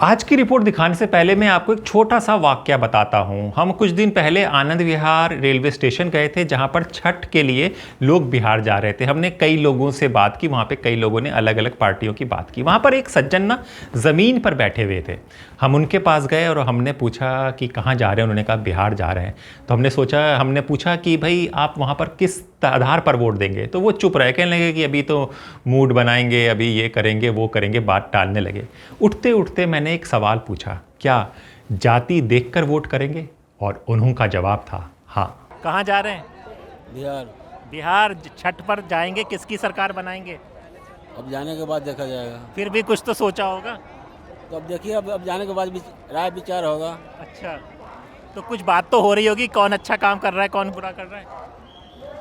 आज की रिपोर्ट दिखाने से पहले मैं आपको एक छोटा सा वाकया बताता हूं। हम कुछ दिन पहले आनंद विहार रेलवे स्टेशन गए थे, जहां पर छठ के लिए लोग बिहार जा रहे थे। हमने कई लोगों से बात की, वहां पे कई लोगों ने अलग अलग पार्टियों की बात की। वहां पर एक सज्जन ना ज़मीन पर बैठे हुए थे। हम उनके पास गए और हमने पूछा कि कहाँ जा रहे हैं। उन्होंने कहा बिहार जा रहे हैं। तो हमने पूछा कि भाई आप वहाँ पर किस आधार पर वोट देंगे। तो वो चुप रहे, कहने लगे कि अभी तो मूड बनाएंगे, अभी ये करेंगे वो करेंगे, बात टालने लगे। उठते उठते मैंने एक सवाल पूछा, क्या जाति देखकर वोट करेंगे? और उन्हों जवाब था हाँ। कहाँ जा रहे हैं? बिहार। बिहार छठ पर जाएंगे, किसकी सरकार बनाएंगे? अब जाने के बाद देखा जाएगा। फिर भी कुछ तो सोचा होगा। तो अब देखिए, अब जाने के बाद राय विचार होगा। अच्छा, तो कुछ बात तो हो रही होगी, कौन अच्छा काम कर रहा है, कौन बुरा कर रहा है?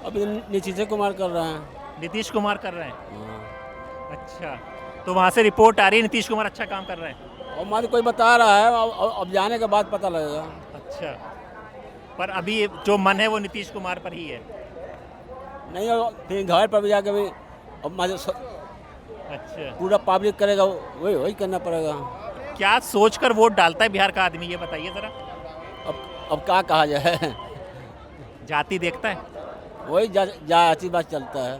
अभी नीतीश कुमार कर रहे हैं। नीतीश कुमार कर रहे हैं। हाँ। अच्छा, तो वहाँ से रिपोर्ट आ रही है नीतीश कुमार अच्छा काम कर रहे हैं। और मान कोई बता रहा है, अब जाने के बाद पता लगेगा। अच्छा, पर अभी जो मन है वो नीतीश कुमार पर ही है। नहीं, फिर घर पर भी जाकर भी अब अच्छा, पूरा पब्लिक करेगा, वही करना पड़ेगा। क्या सोचकर वोट डालता है बिहार का आदमी, ये बताइए ज़रा। अब क्या कहा जाए। जाति देखता है। वही जाति बात चलता है।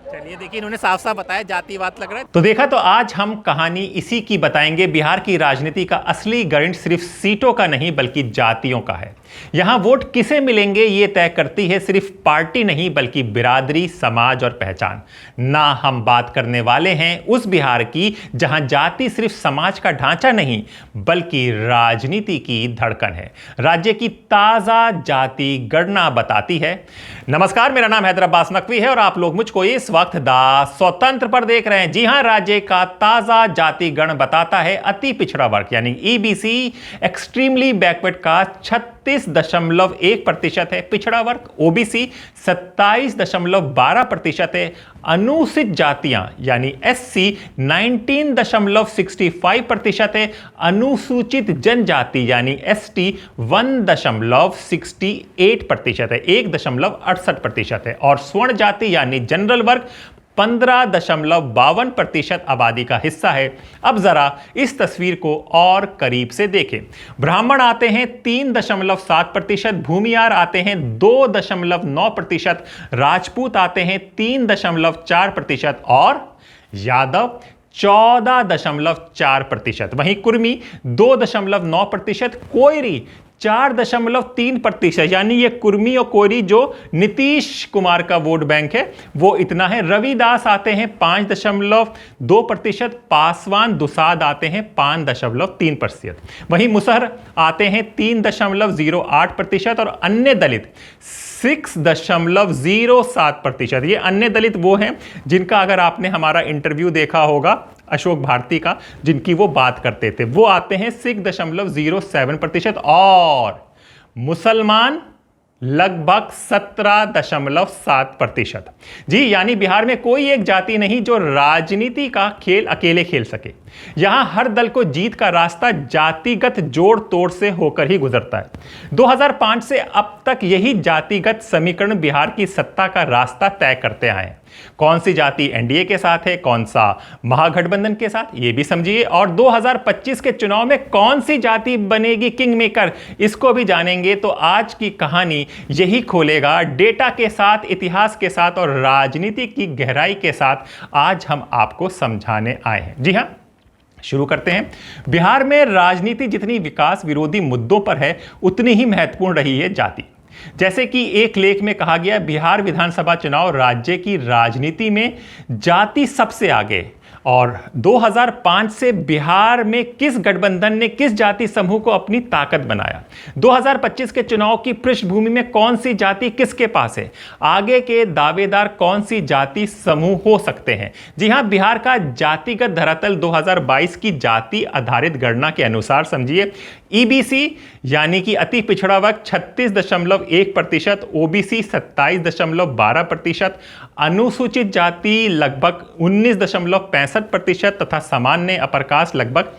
चलिए देखिए, इन्होंने साफ साफ बताया जातिवाद लग रहा है। तो देखा, तो आज हम कहानी इसी की बताएंगे। बिहार की राजनीति का असली गणित सिर्फ सीटों का नहीं बल्कि जातियों का है। यहां वोट किसे मिलेंगे ये तय करती है सिर्फ पार्टी नहीं बल्कि बिरादरी, समाज और पहचान। ना हम बात करने वाले हैं उस बिहार की जहां जाति सिर्फ समाज का ढांचा नहीं बल्कि राजनीति की धड़कन है। राज्य की ताजा जाति गणना बताती है। नमस्कार, मेरा नाम हैदर अब्बास नकवी है और आप लोग मुझको इस वक्त दा स्वतंत्र पर देख रहे हैं। जी हां, राज्य का ताजा जाति गण बताता है अति पिछड़ा वर्ग यानी ईबीसी एक्सट्रीमली बैकवर्ड का 36.1% है, पिछड़ा वर्ग ओबीसी 27.12% है, अनुसूचित जातियां यानी एससी 19.65% है, अनुसूचित जनजाति यानी एसटी 1.68% है, 1.68% है, और स्वर्ण जाति यानी जनरल वर्ग 15.52% आबादी का हिस्सा है। अब जरा इस तस्वीर को और करीब से देखें। ब्राह्मण आते हैं 3.7%, भूमियार आते हैं 2.9%, राजपूत आते हैं 3.4% और यादव 14.4%। वहीं कुर्मी 2.9%, कोयरी 4.3%, यानी ये कुर्मी और कोयरी जो नीतीश कुमार का वोट बैंक है वो इतना है। रविदास आते हैं 5.2%, पासवान दुसाद आते हैं 5.3%। वहीं मुसहर आते हैं 3.08% और अन्य दलित 6.07%। ये अन्य दलित वो हैं जिनका अगर आपने हमारा इंटरव्यू देखा होगा अशोक भारती का, जिनकी वो बात करते थे, वो आते हैं 6.07% और मुसलमान लगभग 17.7%। जी, यानी बिहार में कोई एक जाति नहीं जो राजनीति का खेल अकेले खेल सके। यहां हर दल को जीत का रास्ता जातिगत जोड़ तोड़ से होकर ही गुजरता है। 2005 से अब तक यही जातिगत समीकरण बिहार की सत्ता का रास्ता तय करते आए हैं। कौन सी जाति एनडीए के साथ है, कौन सा महागठबंधन के साथ, ये भी समझिए। और 2025 के चुनाव में कौन सी जाति बनेगी किंग मेकर, इसको भी जानेंगे। तो आज की कहानी यही खोलेगा, डेटा के साथ, इतिहास के साथ और राजनीति की गहराई के साथ आज हम आपको समझाने आए हैं। जी हां, शुरू करते हैं। बिहार में राजनीति जितनी विकास विरोधी मुद्दों पर है उतनी ही महत्वपूर्ण रही है जाति। जैसे कि एक लेख में कहा गया, बिहार विधानसभा चुनाव राज्य की राजनीति में जाति सबसे आगे। और 2005 से बिहार में किस गठबंधन ने किस जाति समूह को अपनी ताकत बनाया, 2025 के चुनाव की पृष्ठभूमि में कौन सी जाति किसके पास है, आगे के दावेदार कौन सी जाति समूह हो सकते हैं। जी हां, बिहार का जातिगत धरातल 2022 की जाति आधारित गणना के अनुसार समझिए, ईबीसी यानी कि अति पिछड़ा वर्ग 36.1%, ओबीसी 27.12%, अनुसूचित जाति लगभग 19.65% तथा सामान्य अपर कास्ट लगभग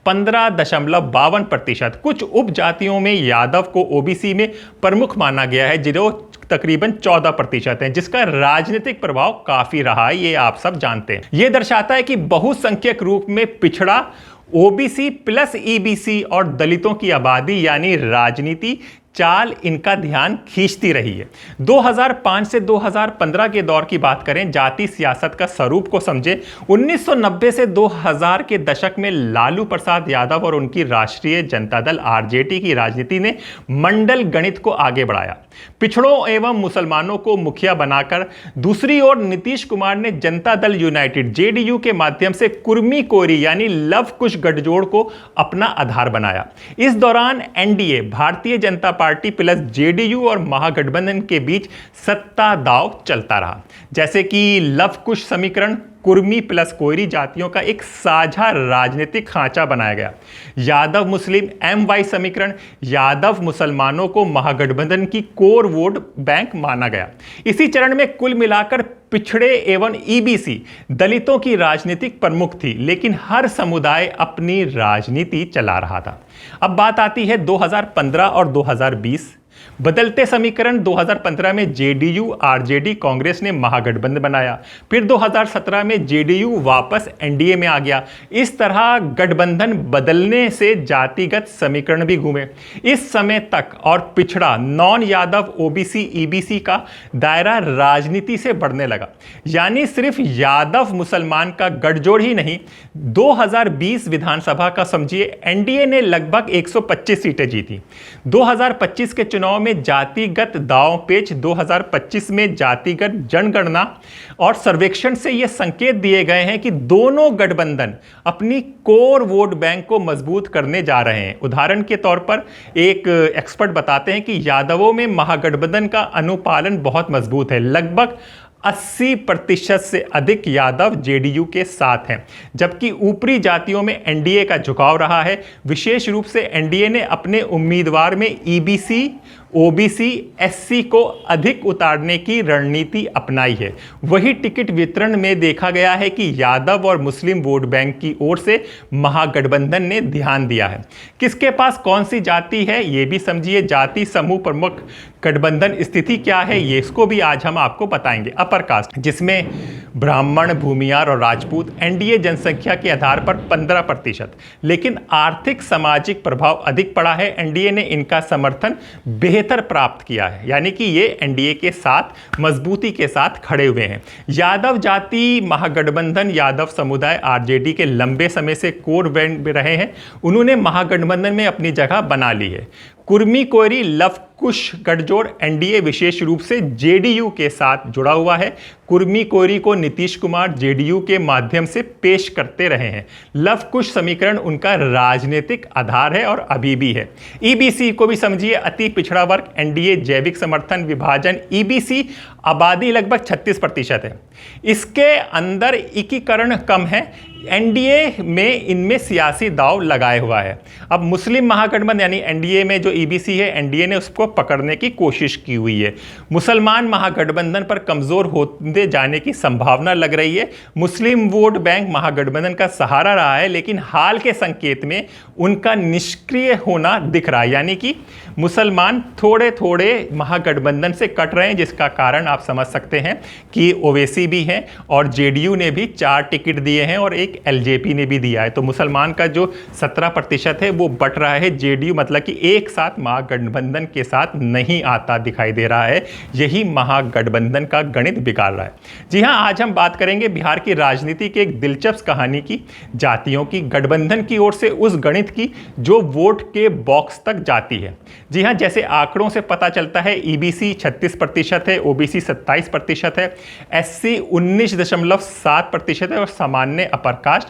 15.52%। कुछ उपजातियों में यादव को ओबीसी में प्रमुख माना गया है, जो तकरीबन 14% हैं, जिसका राजनीतिक प्रभाव काफी रहा है, ये आप सब जानते हैं। यह दर्शाता है कि बहुसंख्यक रूप में पिछड़ा ओबीसी प्लस ईबीसी और दलितों की आबादी यानी राजनीति चाल इनका ध्यान खींचती रही है। 2005 से 2015 के दौर की बात करें, जाति सियासत का स्वरूप को समझे। 1990 से 2000 के दशक में लालू प्रसाद यादव और उनकी राष्ट्रीय जनता दल आरजेडी की राजनीति ने मंडल गणित को आगे बढ़ाया, पिछड़ों एवं मुसलमानों को मुखिया बनाकर। दूसरी ओर नीतीश कुमार ने जनता दल यूनाइटेड जेडीयू के माध्यम से कुर्मी कोरी यानी लव कुश गठजोड़ को अपना आधार बनाया। इस दौरान NDA Bharatiya Janata party plus JDU और महागठबंधन के बीच सत्ता दांव चलता रहा। जैसे कि लव कुश समीकरण, कुर्मी प्लस कोयरी जातियों का एक साझा राजनीतिक खांचा बनाया गया। यादव मुस्लिम एमवाई समीकरण, यादव मुसलमानों को महागठबंधन की कोर वोट बैंक माना गया। इसी चरण में कुल मिलाकर पिछड़े एवं ईबीसी दलितों की राजनीतिक प्रमुख थी, लेकिन हर समुदाय अपनी राजनीति चला रहा था। अब बात आती है 2015 और 2020। बदलते समीकरण, 2015 में जेडीयू आरजेडी कांग्रेस ने महागठबंधन बनाया। फिर 2017 में जेडीयू वापस एनडीए में आ गया। इस तरह गठबंधन बदलने से जातिगत समीकरण भी घूमे। इस समय तक और पिछड़ा नॉन यादव ओबीसी ईबीसी का दायरा राजनीति से बढ़ने लगा, यानी सिर्फ यादव मुसलमान का गठजोड़ ही नहीं। 2020 विधानसभा का समझिए, एनडीए ने लगभग 125 सीटें जीती। 2025 के चुनाव में जातिगत दांव पेच, 2025 में जातिगत जनगणना और सर्वेक्षण से यह संकेत दिए गए हैं कि दोनों गठबंधन अपनी कोर वोट बैंक को मजबूत करने जा रहे हैं। उदाहरण के तौर पर एक एक्सपर्ट बताते हैं कि यादवों में महागठबंधन का अनुपालन बहुत मजबूत है। लगभग 80% से अधिक यादव जेडीयू के साथ हैं, जबकि ऊपरी जातियों में एनडीए का झुकाव रहा है। विशेष रूप से एनडीए ने अपने उम्मीदवार में ईबीसी, ओबीसी, एससी को अधिक उतारने की रणनीति अपनाई है। वही टिकट वितरण में देखा गया है कि यादव और मुस्लिम वोट बैंक की ओर से महागठबंधन ने ध्यान दिया है। किसके पास कौन सी जाति है ये भी समझिए। जाति समूह प्रमुख गठबंधन स्थिति क्या है ये इसको भी आज हम आपको बताएंगे। अपर कास्ट, जिसमें ब्राह्मण, भूमियार और राजपूत, एनडीए जनसंख्या के आधार पर 15%, लेकिन आर्थिक सामाजिक प्रभाव अधिक पड़ा है। एनडीए ने इनका समर्थन बेहतर प्राप्त किया है, यानी कि ये एनडीए के साथ मजबूती के साथ खड़े हुए हैं। यादव जाति महागठबंधन यादव समुदाय आरजेडी के लंबे समय से कोर बैंक रहे हैं, उन्होंने महागठबंधन में अपनी जगह बना ली है। कुर्मी कोयरी लव कुश गठजोड़ एनडीए विशेष रूप से जेडीयू के साथ जुड़ा हुआ है। कुर्मी कोयरी को नीतीश कुमार जेडीयू के माध्यम से पेश करते रहे हैं। लव कुश समीकरण उनका राजनीतिक आधार है और अभी भी है। ईबीसी को भी समझिए, अति पिछड़ा वर्ग, एनडीए जैविक समर्थन विभाजन, ईबीसी आबादी लगभग 36% है। इसके अंदर एकीकरण कम है। एनडीए में इनमें सियासी दांव लगाए हुआ है। अब मुस्लिम महागठबंधन यानी एनडीए में जो ईबीसी है, एनडीए ने उसको पकड़ने की कोशिश की हुई है। मुसलमान महागठबंधन पर कमजोर होते जाने की संभावना लग रही है। मुस्लिम वोट बैंक महागठबंधन का सहारा रहा है, लेकिन हाल के संकेत में उनका निष्क्रिय होना दिख रहा है, यानी कि मुसलमान थोड़े थोड़े महागठबंधन से कट रहे हैं, जिसका कारण आप समझ सकते हैं कि ओवैसी भी हैं और जेडीयू ने भी 4 टिकट दिए हैं और एक एलजेपी ने भी दिया है। तो मुसलमान का जो 17% है वो बट रहा है। जेडीयू मतलब कि एक साथ महागठबंधन के साथ नहीं आता दिखाई दे रहा है। यही महागठबंधन का गणित बिगाड़ रहा है। जी हां, आज हम बात करेंगे बिहार की राजनीति की एक दिलचस्प कहानी की, जातियों की, गठबंधन की ओर से उस गणित की जो वोट के बॉक्स तक जाती है। जी हां, जैसे आंकड़ों से पता चलता है, ईबीसी 36% है, ओबीसी 27% है, एससी 19.7% है और सामान्य अपर कास्ट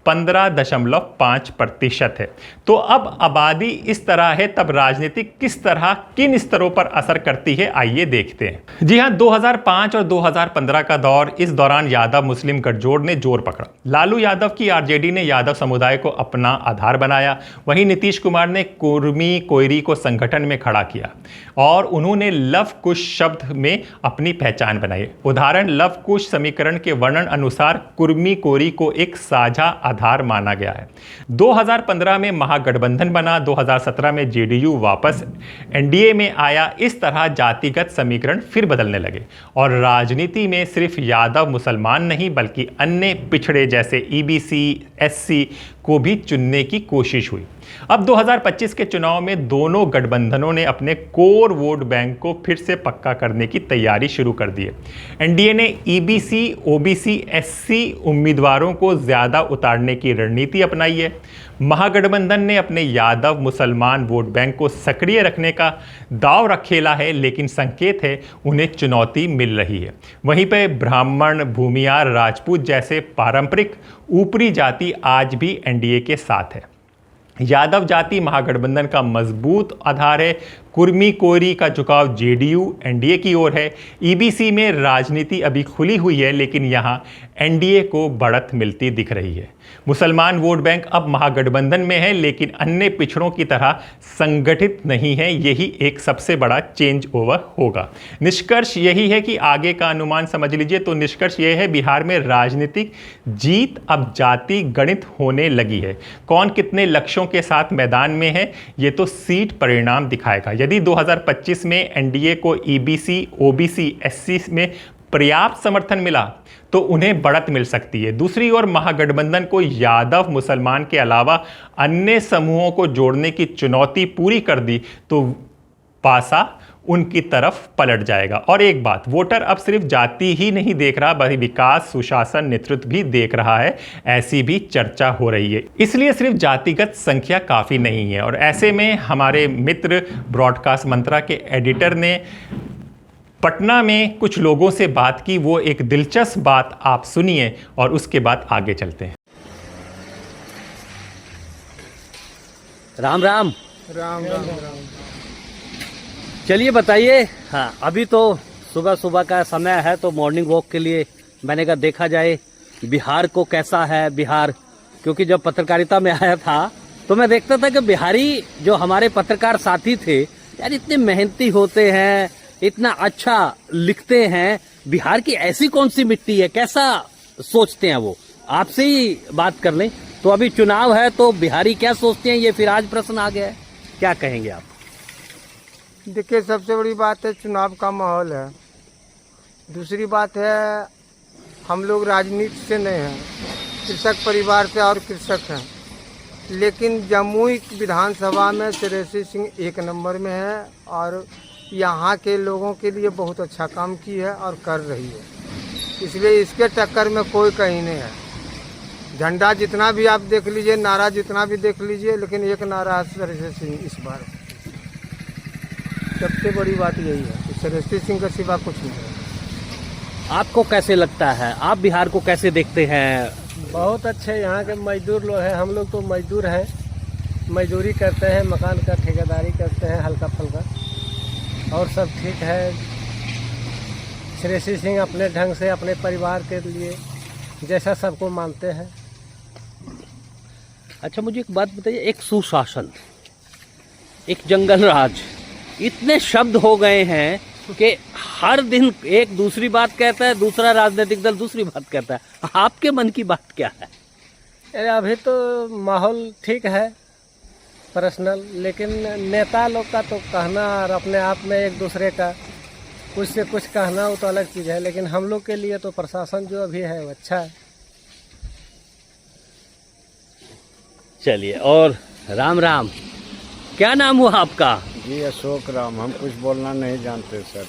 15.5% है। तो अब आबादी इस तरह है, तब राजनीति किस तरह किन स्तरों पर असर करती है, आइए देखते हैं। जी हां, 2005 और 2015 का दौर, इस दौरान यादव मुस्लिम गठजोड़ ने जोर पकड़ा। लालू यादव की आरजेडी ने यादव समुदाय को अपना आधार बनाया। वहीं नीतीश कुमार ने कुर्मी कोयरी को संगठन में खड़ा किया और उन्होंने लव कुश शब्द में अपनी पहचान बनाई। उदाहरण, लव कुश समीकरण के वर्णन अनुसार कुर्मी कोयरी को एक साझा आधार माना गया है। 2015 में महागठबंधन बना, 2017 में जेडीयू वापस एनडीए में आया। इस तरह जातिगत समीकरण फिर बदलने लगे और राजनीति में सिर्फ यादव मुसलमान नहीं बल्कि अन्य पिछड़े जैसे ईबीसी, एससी को भी चुनने की कोशिश हुई। अब 2025 के चुनाव में दोनों गठबंधनों ने अपने कोर वोट बैंक को फिर से पक्का करने की तैयारी शुरू कर दी है। एनडीए ने ईबीसी, ओबीसी, एससी उम्मीदवारों को ज्यादा उतारने की रणनीति अपनाई है। महागठबंधन ने अपने यादव मुसलमान वोट बैंक को सक्रिय रखने का दांव रखेला है, लेकिन संकेत है उन्हें चुनौती मिल रही है। वहीं पे ब्राह्मण, भूमियार, राजपूत जैसे पारंपरिक ऊपरी जाति आज भी एनडीए के साथ है। यादव जाति महागठबंधन का मजबूत आधार है। कुर्मी कोरी का झुकाव जेडीयू एनडीए की ओर है। ईबीसी में राजनीति अभी खुली हुई है, लेकिन यहां एनडीए को बढ़त मिलती दिख रही है। मुसलमान वोट बैंक अब महागठबंधन में है, लेकिन अन्य पिछड़ों की तरह संगठित नहीं है। यही एक सबसे बड़ा चेंज ओवर होगा। निष्कर्ष यही है कि आगे का अनुमान समझ लीजिए तो निष्कर्ष यह है, बिहार में राजनीतिक जीत अब जाति गणित होने लगी है। कौन कितने लक्ष्यों के साथ मैदान में है, ये तो सीट परिणाम दिखाएगा। यदि 2025 में एनडीए को ईबीसी, ओबीसी, एससी में पर्याप्त समर्थन मिला तो उन्हें बढ़त मिल सकती है। दूसरी ओर महागठबंधन को यादव मुसलमान के अलावा अन्य समूहों को जोड़ने की चुनौती पूरी कर दी तो पासा उनकी तरफ पलट जाएगा। और एक बात, वोटर अब सिर्फ जाति ही नहीं देख रहा बल्कि विकास, सुशासन, नेतृत्व भी देख रहा है। ऐसी भी चर्चा हो रही है। इसलिए सिर्फ जातिगत संख्या काफ़ी नहीं है। और ऐसे में हमारे मित्र ब्रॉडकास्ट मंत्रा के एडिटर ने पटना में कुछ लोगों से बात की। वो एक दिलचस्प बात आप सुनिए और उसके बाद आगे चलते हैं। राम राम। राम राम राम। चलिए बताइए। हाँ, अभी तो सुबह सुबह का समय है तो मॉर्निंग वॉक के लिए मैंने कहा देखा जाए बिहार को कैसा है बिहार, क्योंकि जब पत्रकारिता में आया था तो मैं देखता था कि बिहारी जो हमारे पत्रकार साथी थे यार इतने मेहनती होते हैं, इतना अच्छा लिखते हैं। बिहार की ऐसी कौन सी मिट्टी है, कैसा सोचते हैं वो? आपसे ही बात कर लें तो अभी चुनाव है तो बिहारी क्या सोचते हैं ये फिर आज प्रश्न आ गया है। क्या कहेंगे आप? देखिए, सबसे बड़ी बात है चुनाव का माहौल है। दूसरी बात है हम लोग राजनीति से नहीं हैं, कृषक परिवार से और कृषक हैं, लेकिन जमुई विधानसभा में श्रेयसी सिंह एक नंबर में है और यहाँ के लोगों के लिए बहुत अच्छा काम की है और कर रही है। इसलिए इसके टक्कर में कोई कहीं नहीं है। झंडा जितना भी आप देख लीजिए, नारा जितना भी देख लीजिए, लेकिन एक नारा है श्रेयसी सिंह इस बार। सबसे बड़ी बात यही है कि श्रेयसी सिंह का सिवा कुछ नहीं है। आपको कैसे लगता है, आप बिहार को कैसे देखते हैं? बहुत अच्छे यहाँ के मजदूर लोग हैं। हम लोग तो मजदूर हैं, मजदूरी करते हैं, मकान का ठेकेदारी करते हैं हल्का फुल्का, और सब ठीक है। श्रेयसी सिंह अपने ढंग से अपने परिवार के लिए जैसा सबको मानते हैं। अच्छा, मुझे एक बात बताइए, एक सुशासन, एक जंगल राज, इतने शब्द हो गए हैं कि हर दिन एक दूसरी बात कहता है, दूसरा राजनीतिक दल दूसरी बात कहता है। आपके मन की बात क्या है? अरे अभी तो माहौल ठीक है पर्सनल, लेकिन नेता लोग का तो कहना और अपने आप में एक दूसरे का कुछ से कुछ कहना वो तो अलग चीज़ है, लेकिन हम लोग के लिए तो प्रशासन जो अभी है वो अच्छा है। चलिए, और राम राम, क्या नाम हुआ आपका? जी अशोक राम। हम कुछ बोलना नहीं जानते सर।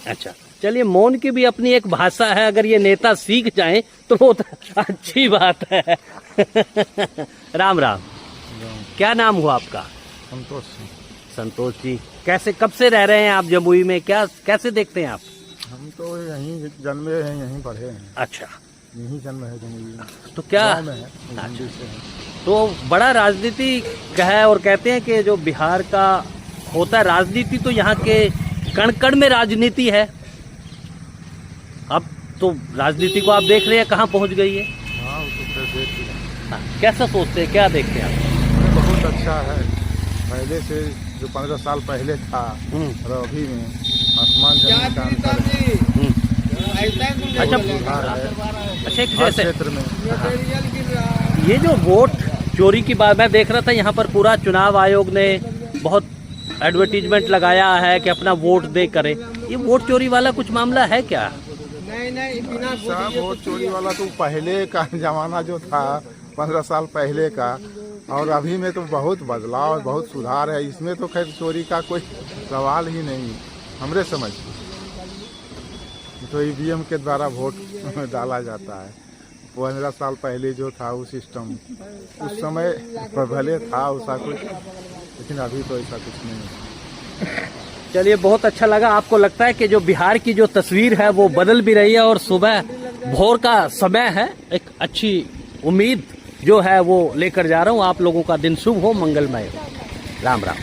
अच्छा, चलिए, मौन की भी अपनी एक भाषा है। अगर ये नेता सीख जाएं तो वो तो अच्छी बात है। राम राम। क्या नाम हुआ आपका? संतोष सिंह। संतोष जी, कैसे कब से रह रहे हैं आप जमुई में, क्या कैसे देखते हैं आप? हम तो यहीं जन्मे हैं, यहीं पढ़े हैं। अच्छा, यहीं जन्म है जमुई में। तो क्या गाँव में है, जमुई से है। तो बड़ा राजनीति का है और कहते हैं कि जो बिहार का होता है राजनीति तो यहाँ के कण कण में राजनीति है। अब तो राजनीति को आप देख रहे हैं कहाँ पहुँच गई है। हाँ, वो तो फिर देख ही रहे हैं। कैसा सोचते हैं, क्या देखते हैं आप? बहुत अच्छा है। पहले से जो 15 साल पहले था और अभी में आसमान जमीन का अंतर है। अच्छा, सुधार है अच्छा, एक हर जैसे क्षेत्र में। ये जो वोट चोरी की बात मैं देख रहा था, यहाँ पर पूरा चुनाव आयोग ने बहुत एडवर्टीजमेंट लगाया है कि अपना वोट दे करें। ये वोट चोरी वाला कुछ मामला है क्या? सब वोट चोरी वाला तो पहले का जमाना जो था 15 साल पहले का, और अभी में तो बहुत बदलाव, बहुत सुधार है। इसमें तो खैर चोरी का कोई सवाल ही नहीं हमरे समझ। तो ईवीएम के द्वारा वोट डाला जाता है। 15 साल पहले जो था वो सिस्टम उस समय भले था उसका कुछ, लेकिन अभी तो ऐसा कुछ नहीं है। चलिए, बहुत अच्छा लगा। आपको लगता है कि जो बिहार की जो तस्वीर है वो बदल भी रही है और सुबह भोर का समय है, एक अच्छी उम्मीद जो है वो लेकर जा रहा हूँ। आप लोगों का दिन शुभ हो, मंगलमय हो। राम राम।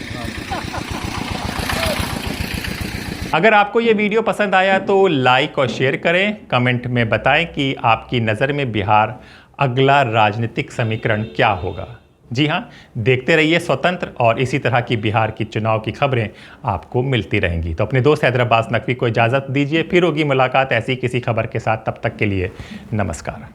अगर आपको ये वीडियो पसंद आया तो लाइक और शेयर करें, कमेंट में बताएं कि आपकी नज़र में बिहार अगला राजनीतिक समीकरण क्या होगा। जी हाँ, देखते रहिए स्वतंत्र, और इसी तरह की बिहार की चुनाव की खबरें आपको मिलती रहेंगी। तो अपने दोस्त हैदराबाद नकवी को इजाज़त दीजिए, फिर होगी मुलाकात ऐसी किसी खबर के साथ। तब तक के लिए नमस्कार।